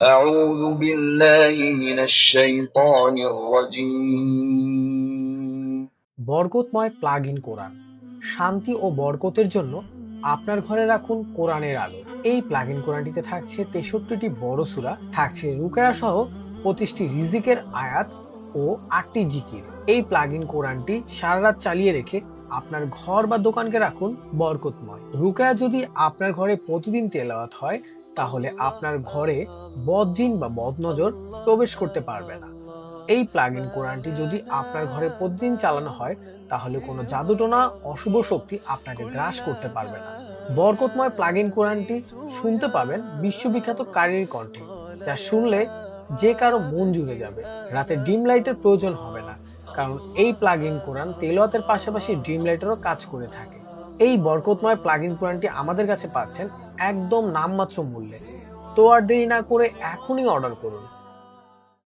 أعوذ بالله من الشيطان الرجيم বরকতময় plug in কোরআন। শান্তি ও বরকতের জন্য আপনার ঘরে রাখুন কোরআনের আলো। এই প্লাগ ইন কোরআনটিতে থাকছে 63টি বড় সূরা, থাকছে রুকায়া সহ 25টি রিজিকের আয়াত ও 8টি জিকির। এই প্লাগ ইন কোরআনটি সারা রাত চালিয়ে রেখে আপনার ঘর বা দোকানকে রাখুন বরকতময়। রুকায়া যদি আপনার ঘরে প্রতিদিন তেলাওয়াত হয়, তাহলে আপনার ঘরে বদজিন বা বদনজর প্রবেশ করতে পারবে না। এই প্লাগ ইন কোরআনটি যদি আপনার ঘরে প্রতিদিন চালানো হয়, তাহলে কোনো জাদুটোনা অশুভ শক্তি আপনাকে গ্রাস করতে পারবে না। বরকতময় প্লাগ ইন কোরআনটি শুনতে পাবেন বিশ্ববিখ্যাত কারির কণ্ঠে, যা শুনলে যে কারো মন জুড়ে যাবে। রাতে ডিম লাইটের প্রয়োজন হবে না, কারণ এই প্লাগ ইন কোরআন তেলাওয়াতের পাশাপাশি ডিম লাইটেরও কাজ করে থাকে। এই বরকতময় প্লাগ ইন কোরআনটি আমাদের কাছে পাচ্ছেন একদম নামমাত্র মূল্যে। তো আর দেরি না করে এখনই অর্ডার করুন।